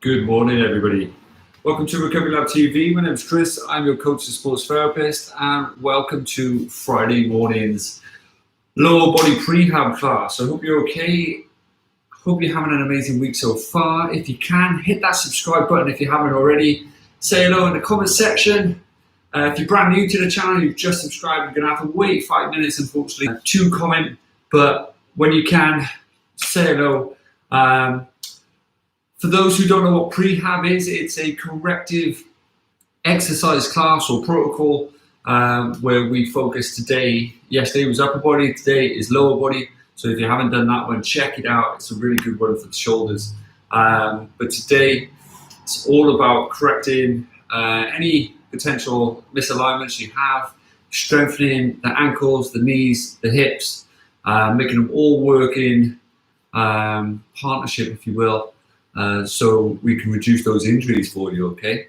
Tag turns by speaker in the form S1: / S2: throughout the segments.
S1: Good morning, everybody. Welcome to Recovery Lab TV. My name is Chris. I'm your coach and sports therapist, and welcome to Friday morning's lower body prehab class. I hope you're okay. Hope you're having an amazing week so far. If you can, hit that subscribe button if you haven't already. Say hello in the comment section. If you're brand new to the channel, you've just subscribed, you're going to have to wait 5 minutes, unfortunately, to comment. But when you can, say hello. For those who don't know what prehab is, it's a corrective exercise class or protocol where we focus today. Yesterday was upper body, today is lower body. So if you haven't done that one, check it out. It's a really good one for the shoulders. But today, it's all about correcting any potential misalignments you have, strengthening the ankles, the knees, the hips, making them all work in partnership, if you will. So we can reduce those injuries for you, okay?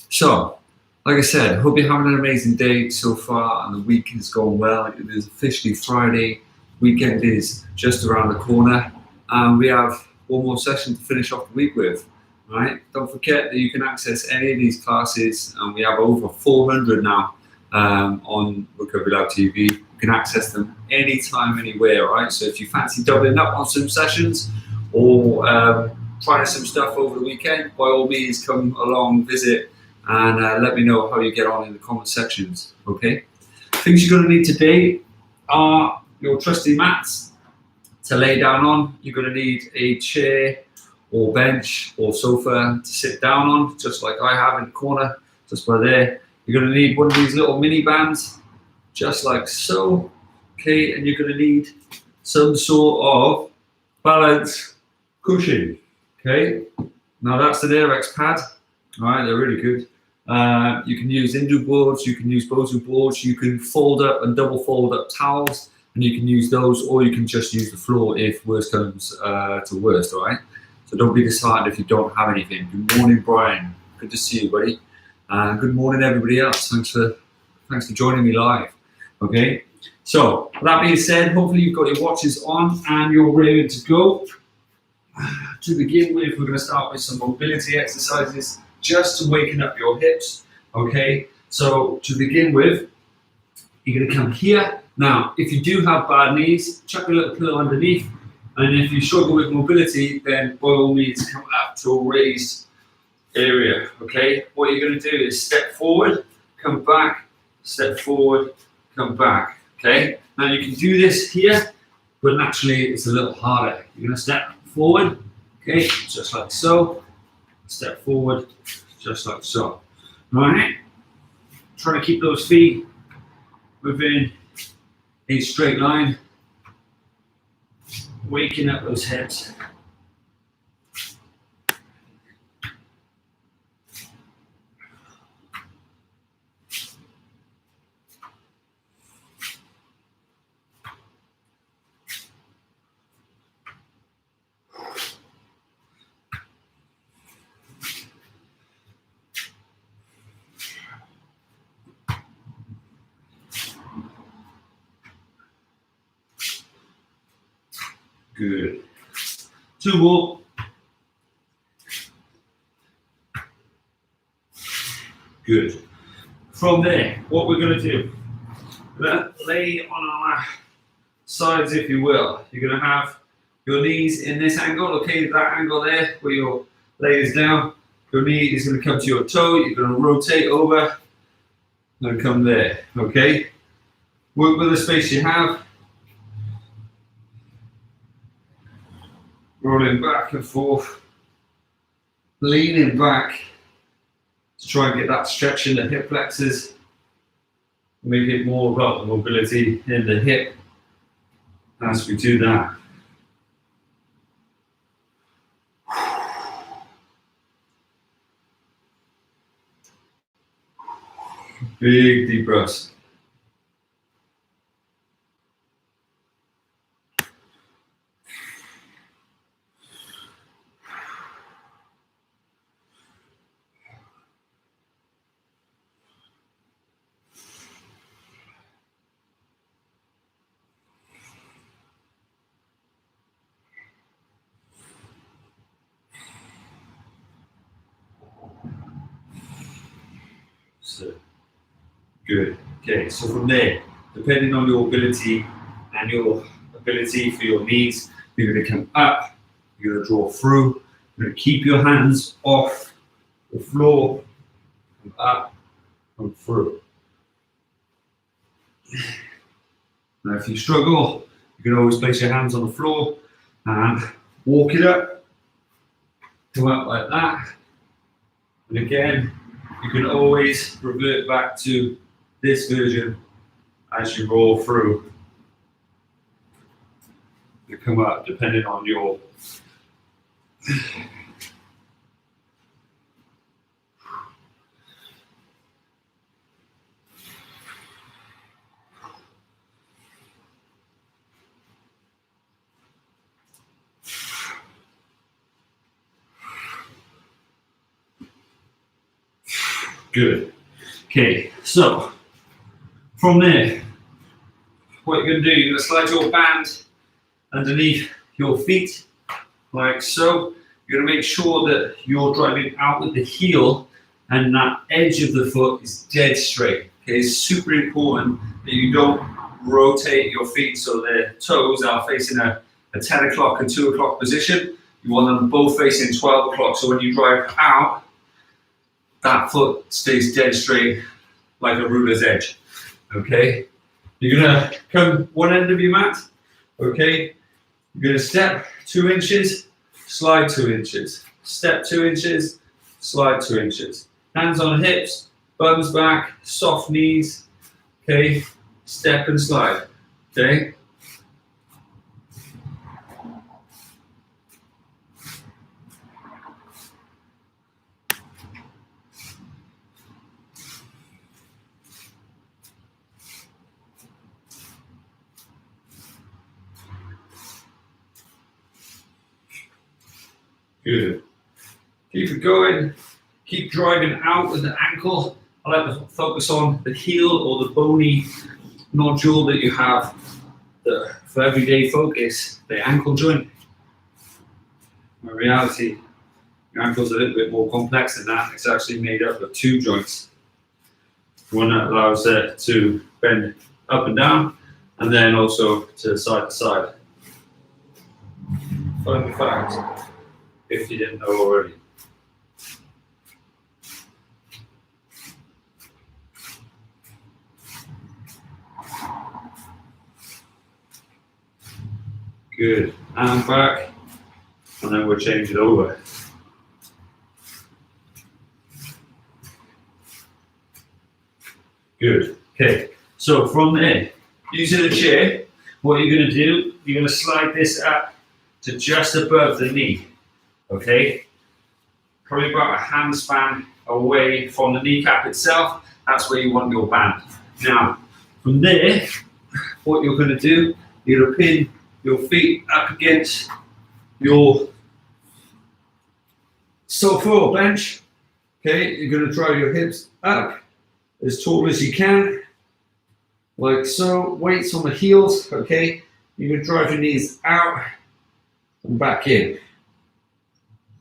S1: So, like I said, hope you're having an amazing day so far and the week is going well. It is officially Friday. Weekend is just around the corner. And we have one more session to finish off the week with, right? Don't forget that you can access any of these classes, and we have over 400 now on Recovery Lab TV. You can access them anytime, anywhere, right? So if you fancy doubling up on some sessions or trying some stuff over the weekend, by all means come along, visit, and let me know how you get on in the comment sections, okay? Things you're going to need today are your trusty mats to lay down on. You're going to need a chair or bench or sofa to sit down on, just like I have in the corner, just by there. You're going to need one of these little mini bands, just like so, okay? And you're going to need some sort of balance cushion. Okay, now that's an Airex pad. All right, they're really good. You can use Indu boards, you can use Bosu boards, you can fold up and double fold up towels, and you can use those, or you can just use the floor if worst comes to worst, all right? So don't be disheartened if you don't have anything. Good morning, Brian. Good to see you, buddy. Good morning, everybody else. Thanks for joining me live. Okay, so that being said, hopefully you've got your watches on and you're ready to go. To begin with, we're going to start with some mobility exercises just to waken up your hips, okay? So to begin with, you're going to come here. Now, if you do have bad knees, chuck a little pillow underneath, and if you struggle with mobility, then by all means come up to a raised area, okay? What you're going to do is step forward, come back, step forward, come back, okay? Now you can do this here, but naturally it's a little harder. You're going to step forward, okay, just like so. Step forward, just like so. All right. Try to keep those feet within a straight line, waking up those hips. Good. 2 more. Good. From there, what we're going to do, we're going to lay on our sides, if you will. You're going to have your knees in this angle, okay, that angle there, where your leg is down. Your knee is going to come to your toe. You're going to rotate over and come there, okay? Work with the space you have. Rolling back and forth, leaning back to try and get that stretch in the hip flexors. Make it more about the mobility in the hip as we do that. Big deep breaths. So, good. Okay, so from there, depending on your ability and your ability for your knees, you're going to come up, you're going to draw through, you're going to keep your hands off the floor, come up, come through. Now, if you struggle, you can always place your hands on the floor and walk it up, come up like that. And again, you can always revert back to this version as you roll through. You come up depending on your good. Okay, so from there, what you're going to do, you're going to slide your band underneath your feet, like so. You're going to make sure that you're driving out with the heel and that edge of the foot is dead straight. Okay, it's super important that you don't rotate your feet so their toes are facing a 10 o'clock and 2 o'clock position. You want them both facing 12 o'clock, so when you drive out, that foot stays dead straight like a ruler's edge. Okay, you're gonna come one end of your mat. Okay, you're gonna step 2 inches, slide 2 inches, step 2 inches, slide 2 inches. Hands on hips, bums back, soft knees. Okay, step and slide. Okay. Good. Keep it going. Keep driving out with the ankle. I like to focus on the heel or the bony nodule that you have. For everyday focus, the ankle joint. In reality, your ankle's a little bit more complex than that. It's actually made up of 2 joints. One that allows it to bend up and down, and then also to side to side. Fun fact, if you didn't know already. Good. And back, and then we'll change it over. Good. Okay. So from there, using a chair, what you're going to do, you're going to slide this up to just above the knee. Okay, probably about a hand span away from the kneecap itself. That's where you want your band. Now, from there, what you're going to do, you're going to pin your feet up against your sofa or bench. Okay, you're going to drive your hips up as tall as you can, like so. Weights on the heels. Okay, you're going to drive your knees out and back in.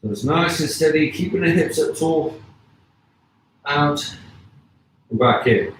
S1: So it's nice and steady, keeping the hips up tall, out and back in.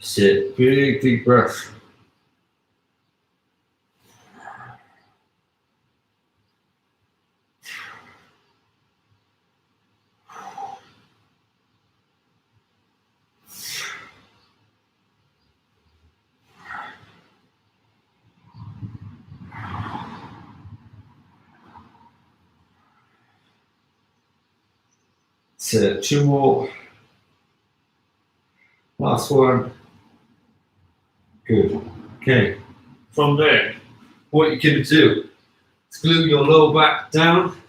S1: Sit, big deep breath. Sit, 2 more. Last one. Good. Okay. From there, what you're going to do is glue your lower back down.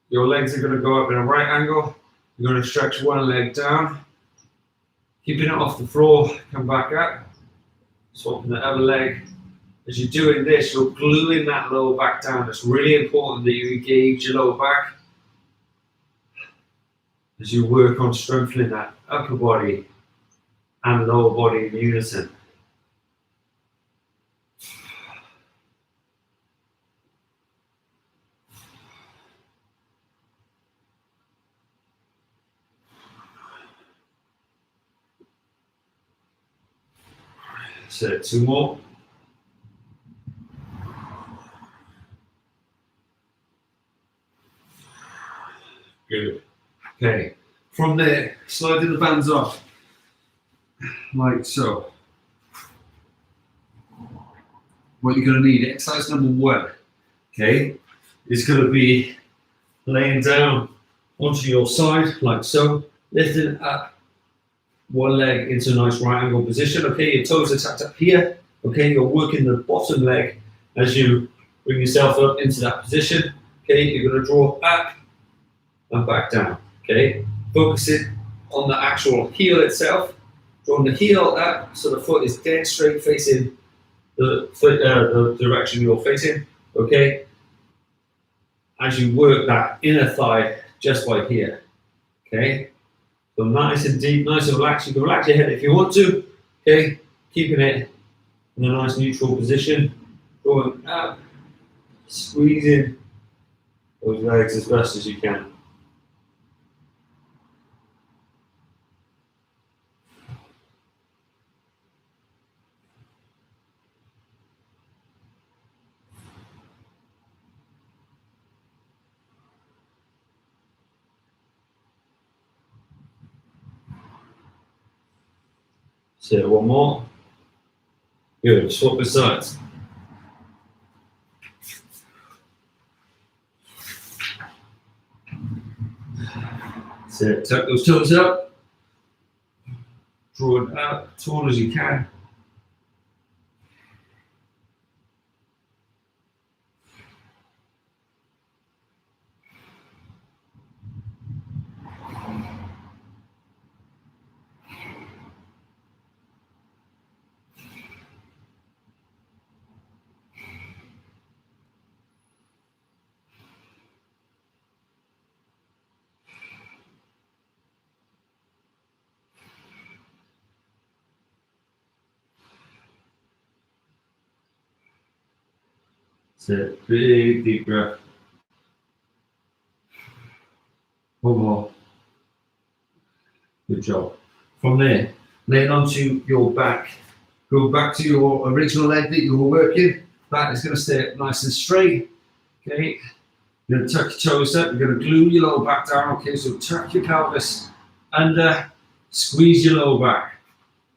S1: Your legs are going to go up in a right angle. You're going to stretch one leg down, keeping it off the floor. Come back up, swapping the other leg As you're doing this, you're gluing that lower back down. It's really important that you engage your lower back as you work on strengthening that upper body and lower body in unison. So 2 more. Good. Okay. From there, sliding the bands off, like so. What you're going to need, exercise number 1, okay, is going to be laying down onto your side, like so, lifting up one leg into a nice right angle position. Okay, your toes are tucked up here. Okay, you're working the bottom leg as you bring yourself up into that position. Okay, you're going to draw up and back down. Okay, focusing on the actual heel itself. Drawing the heel up so the foot is dead straight facing the direction you're facing. Okay, as you work that inner thigh just like here. Okay, so nice and deep, nice and relaxed. You can relax your head if you want to. Okay, keeping it in a nice neutral position. Going up, squeezing those legs as best as you can. So 1 more. Good. Swap the sides. So tuck those toes up. Draw it up as tall as you can. So big deep breath. 1 more. Good job. From there, lay it onto your back. Go back to your original leg that you were working. That is going to stay nice and straight. Okay. You're going to tuck your toes up. You're going to glue your lower back down. Okay, so tuck your pelvis under, squeeze your lower back.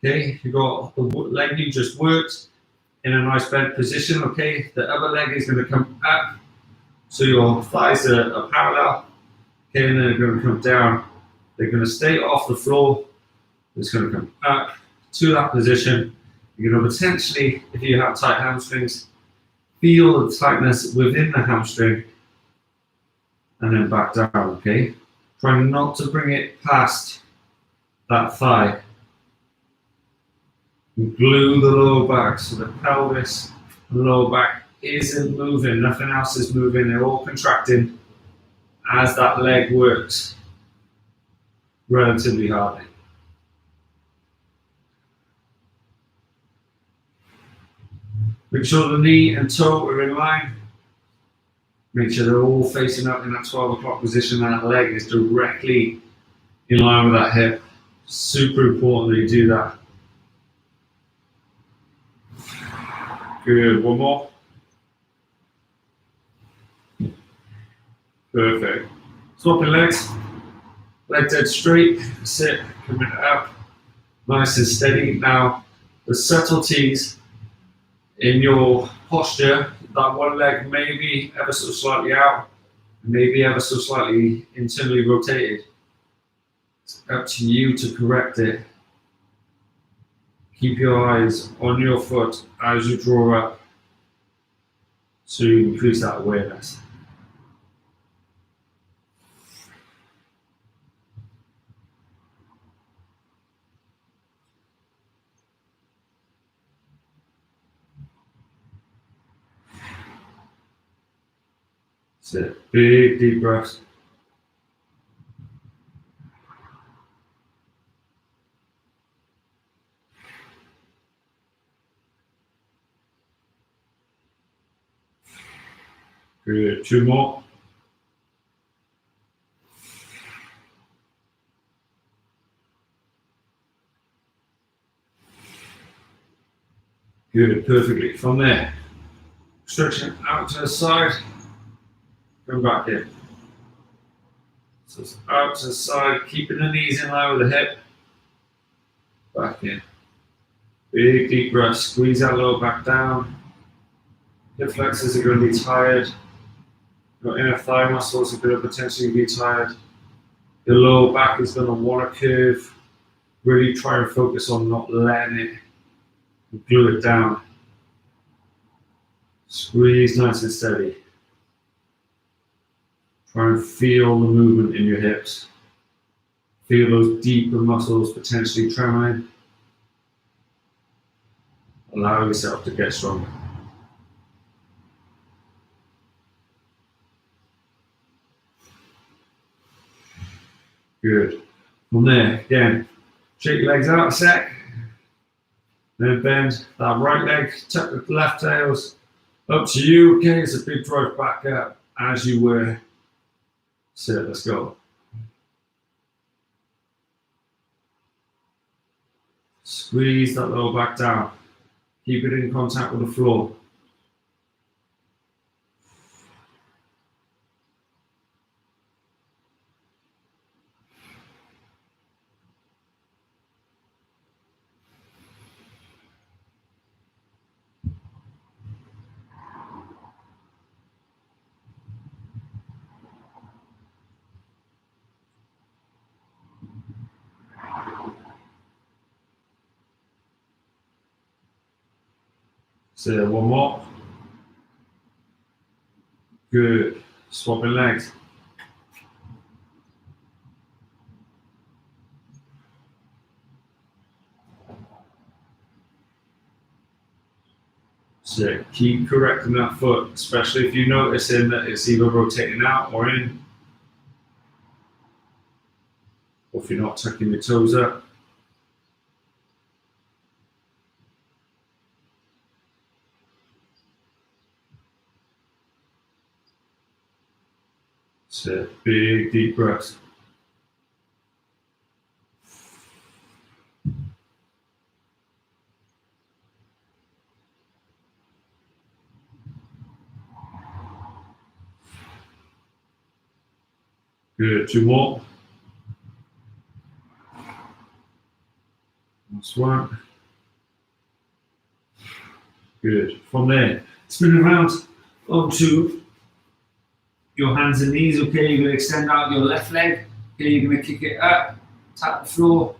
S1: Okay, you've got the leg you just worked in a nice bent position. Okay, the other leg is going to come up, so your thighs are parallel. Okay, and then they're going to come down. They're going to stay off the floor. It's going to come up to that position. You're going to potentially, if you have tight hamstrings, feel the tightness within the hamstring and then back down, okay? Try not to bring it past that thigh. And glue the lower back so the pelvis and the lower back isn't moving, nothing else is moving, they're all contracting as that leg works relatively hardly. Make sure the knee and toe are in line. Make sure they're all facing up in that 12 o'clock position and that leg is directly in line with that hip. Super important that you do that. Good, 1 more. Perfect. Swapping legs. Leg dead straight. Sit, coming up. Nice and steady. Now, the subtleties in your posture, that one leg may be ever so slightly out, maybe ever so slightly internally rotated. It's up to you to correct it. Keep your eyes on your foot as you draw up to increase that awareness. That's it. Big deep breaths. Good. Two more. Good. Perfectly. From there, stretching out to the side. Come back in. So it's out to the side, keeping the knees in line with the hip. Back in. Big deep breath. Squeeze that lower back down. Hip flexors are going to be tired. Your inner thigh muscles are going to potentially be tired. Your lower back is going to want to curve. Really try and focus on not letting it glue it down. Squeeze nice and steady. Try and feel the movement in your hips. Feel those deeper muscles potentially trembling. Allow yourself to get stronger. Good. From there, again, shake your legs out a sec. Then bend that right leg, tuck the left tails. Up to you, okay? It's a big drive back up as you were. So let's go. Squeeze that lower back down. Keep it in contact with the floor. So one more. Good. Swapping legs. So keep correcting that foot, especially if you're noticing that it's either rotating out or in, or if you're not tucking your toes up. So big deep breaths. Good. Two more. That's one. Good. From there, spin around onto your hands and knees. Okay, you're going to extend out your left leg. Okay, you're going to kick it up, tap the floor,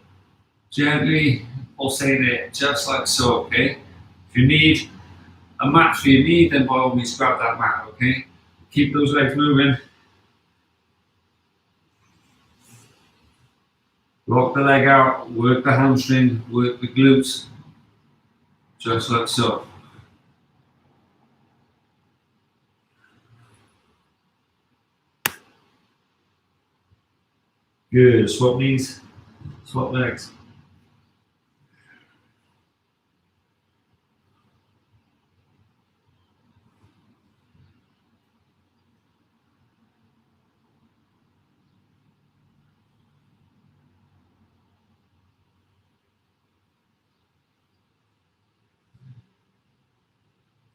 S1: gently pulsate it, just like so. Okay. If you need a mat for your knee, then by all means grab that mat. Okay. Keep those legs moving. Lock the leg out, work the hamstring, work the glutes, just like so. Good. Swap knees, swap legs.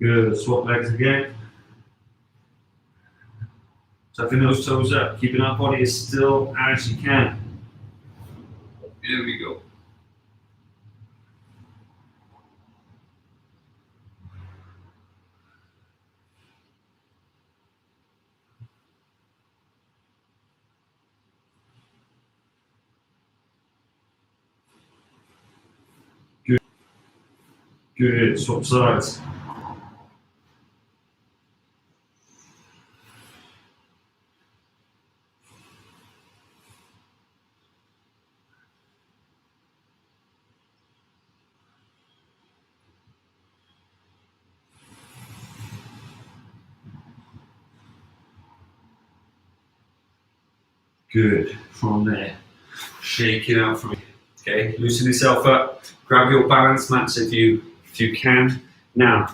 S1: Good. Swap legs again. Tucking those toes up, keeping our body as still as you can. Here we go. Good. Good. Swap sides. Good. From there, shake it out for me. Okay, loosen yourself up. Grab your balance mats if you can. Now,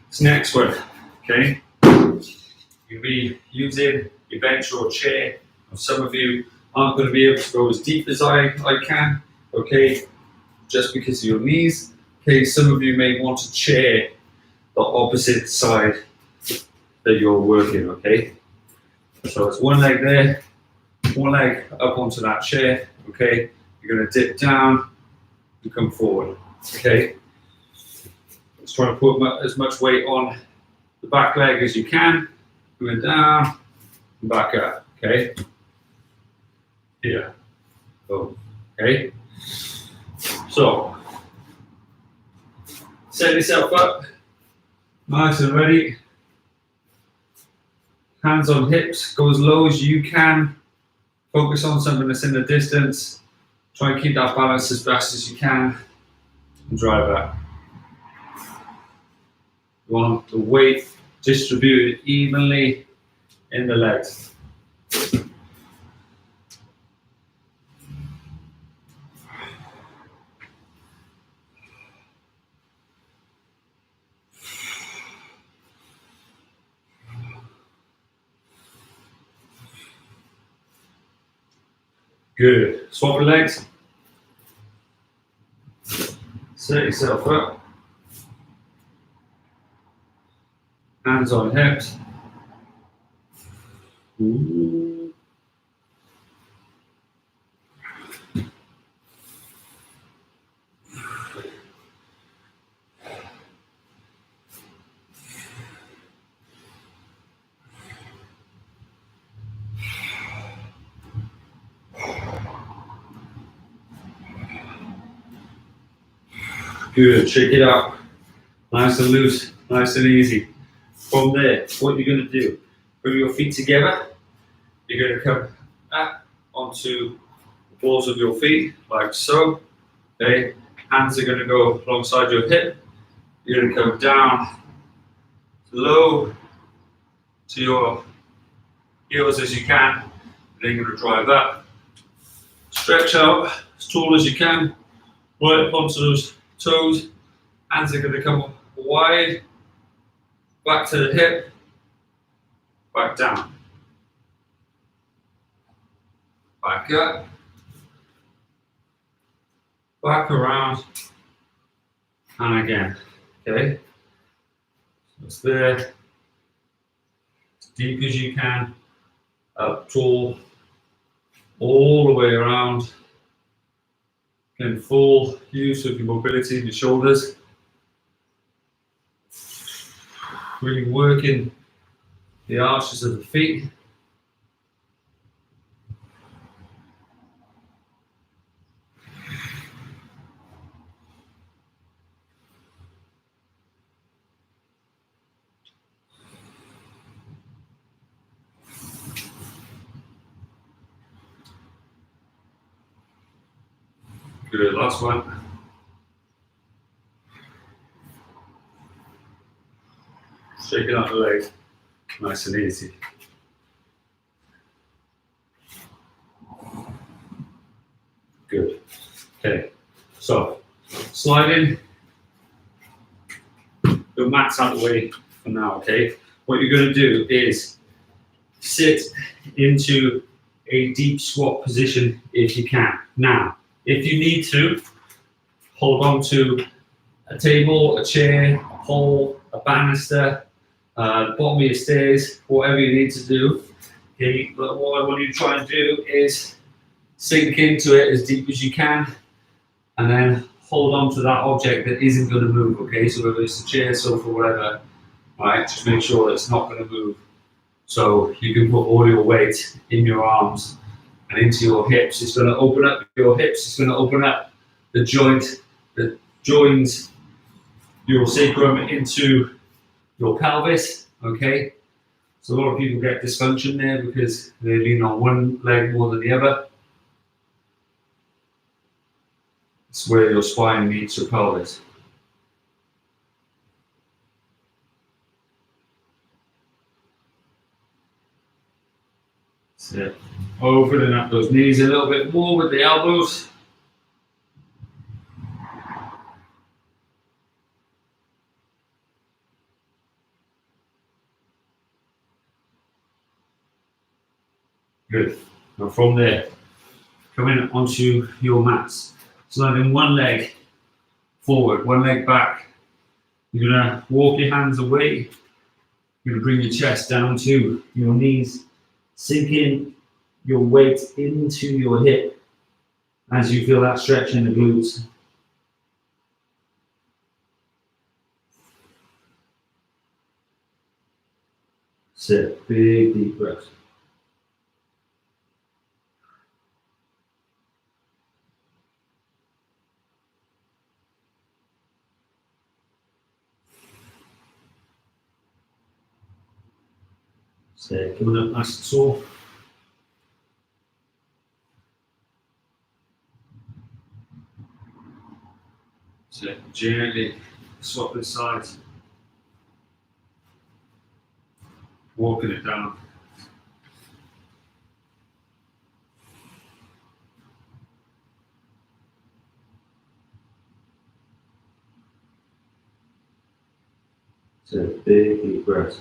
S1: this next one. Okay, you'll be using your bench or chair. Some of you aren't going to be able to go as deep as I can. Okay, just because of your knees. Okay, some of you may want to chair the opposite side that you're working. Okay, so it's one leg there, one leg up onto that chair. Okay, you're going to dip down and come forward. Okay, let's try to put as much weight on the back leg as you can. Going down and back up. Okay, here. Boom. Okay, so set yourself up, nice and ready. Hands on hips, go as low as you can. Focus on something that's in the distance. Try and keep that balance as best as you can and drive up. You want the weight distributed evenly in the legs. Good. Swap your legs. Set yourself up. Hands on hips. Ooh. Good. Shake it out. Nice and loose. Nice and easy. From there, what you're going to do, bring your feet together. You're going to come up onto the balls of your feet, like so. Okay, hands are going to go alongside your hip. You're going to come down low to your heels as you can. Then you're going to drive up. Stretch out as tall as you can. Right up onto those toes. Hands are going to come wide. Back to the hip. Back down. Back up. Back around. And again. Okay? So it's there. As deep as you can. Up tall. All the way around. Again, full use of your mobility in your shoulders. Really working the arches of the feet. Good, last one. Shaking out the legs, nice and easy. Good. Okay, so sliding your mats out of the way for now, okay? What you're going to do is sit into a deep squat position if you can. Now, if you need to, hold on to a table, a chair, a pole, a banister, the bottom of your stairs, whatever you need to do. Okay, but what I want you to try and do is sink into it as deep as you can, and then hold on to that object that isn't going to move. Okay, so whether it's a chair, sofa, whatever, right? Just make sure that it's not going to move. So you can put all your weight in your arms and into your hips. It's going to open up your hips. It's going to open up the joint that joins your sacrum into your pelvis. Okay, so a lot of people get dysfunction there because they lean on one leg more than the other. It's where your spine meets your pelvis. So opening up those knees a little bit more with the elbows. Good. Now from there, coming onto your mats. Sliding one leg forward, one leg back. You're gonna walk your hands away. You're gonna bring your chest down to your knees, sinking your weight into your hip as you feel that stretch in the glutes. Sit, big deep breath. So coming up nice and tall. So gently swap the sides. Walking it down. So big deep breath.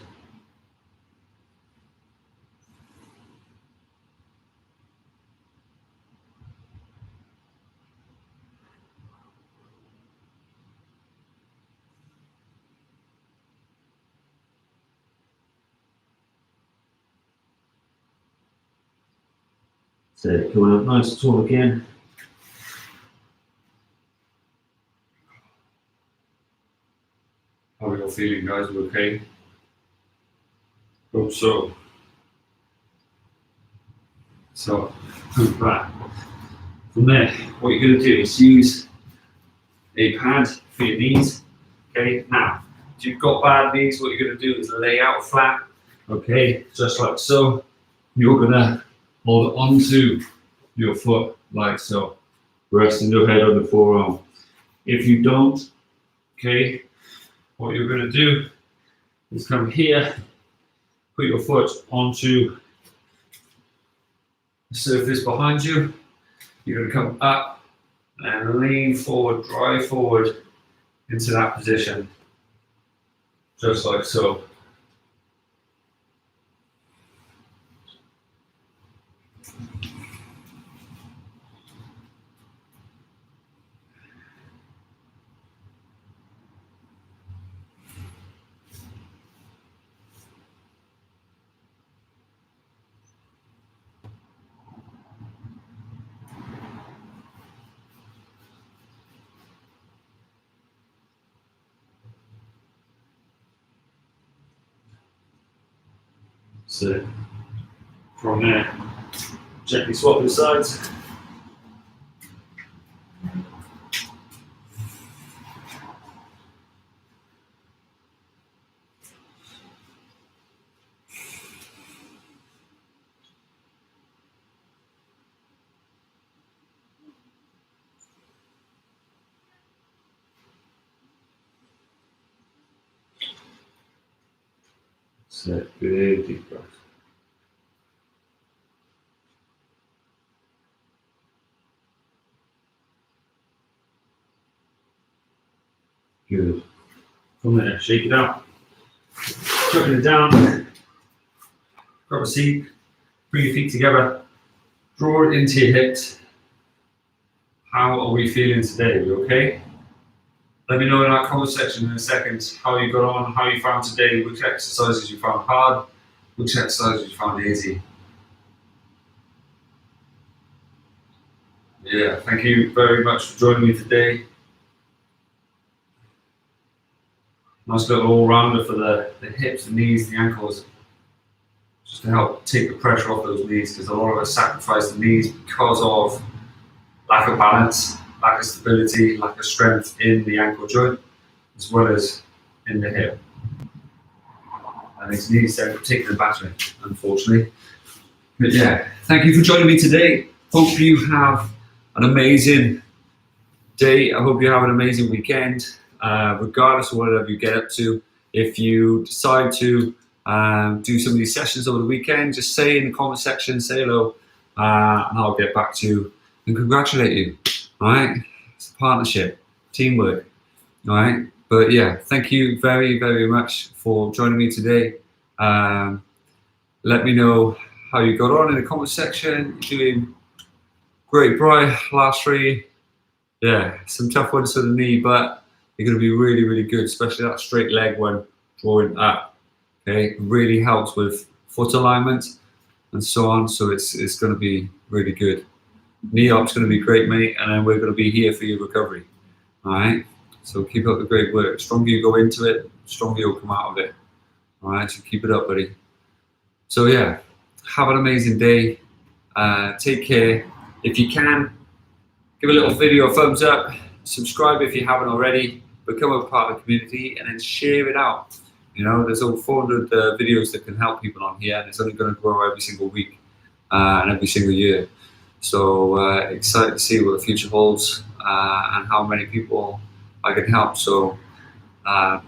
S1: So coming up nice and tall again. How are you all feeling, guys? Are you okay? Hope so. So, move back. From there, what you're going to do is use a pad for your knees. Okay, now, if you've got bad knees, what you're going to do is lay out flat. Okay, just like so. You're going to hold onto your foot like so, resting your head on the forearm. If you don't, okay, what you're going to do is come here, put your foot onto the surface behind you. You're going to come up and lean forward, drive forward into that position, just like so. So from there, gently swap the sides. So big deep breath. Good. From there, shake it out. Chucking it down. Grab a seat. Bring your feet together. Draw it into your hips. How are we feeling today? Are we okay? Let me know in our comment section in a second how you got on, how you found today, which exercises you found hard, which exercises you found easy. Yeah, thank you very much for joining me today. Nice little all-rounder for the hips, the knees, the ankles, just to help take the pressure off those knees, because a lot of us sacrifice the knees because of lack of balance, lack of stability, lack of strength in the ankle joint, as well as in the hip. And these knees don't take the battery, unfortunately. But yeah, thank you for joining me today. Hope you have an amazing day. I hope you have an amazing weekend. Regardless of whatever you get up to, if you decide to do some of these sessions over the weekend. Just say in the comment section, say hello, and I'll get back to you and congratulate you. All right, it's a partnership, teamwork. All right, but yeah, thank you very, very much for joining me today. Let me know how you got on in the comment section. You're doing great, Brian. Last three, yeah, some tough ones for the knee, but you're going to be really, really good, especially that straight leg one, drawing up. Okay, it really helps with foot alignment and so on. So it's going to be really good. Knee up's going to be great, mate, and then we're going to be here for your recovery. All right. So keep up the great work. The stronger you go into it, the stronger you'll come out of it. All right. So keep it up, buddy. So yeah, have an amazing day. Take care. If you can, give a little video a thumbs up. Subscribe if you haven't already. Become a part of the community, and then share it out. You know, there's over 400 videos that can help people on here, and it's only going to grow every single week and every single year. So excited to see what the future holds and how many people I can help. So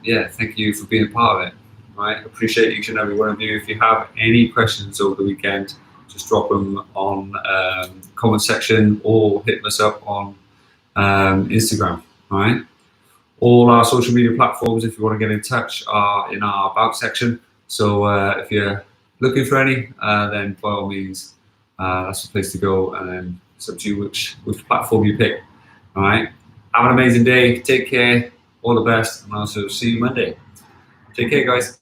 S1: yeah, thank you for being a part of it. Right, appreciate each and every one of you. If you have any questions over the weekend, just drop them on comment section or hit us up on Instagram. All right. All our social media platforms, if you want to get in touch, are in our about section. So if you're looking for any, then by all means, that's the place to go. And then it's up to you which platform you pick. All right. Have an amazing day. Take care. All the best. And I'll see you Monday. Take care, guys.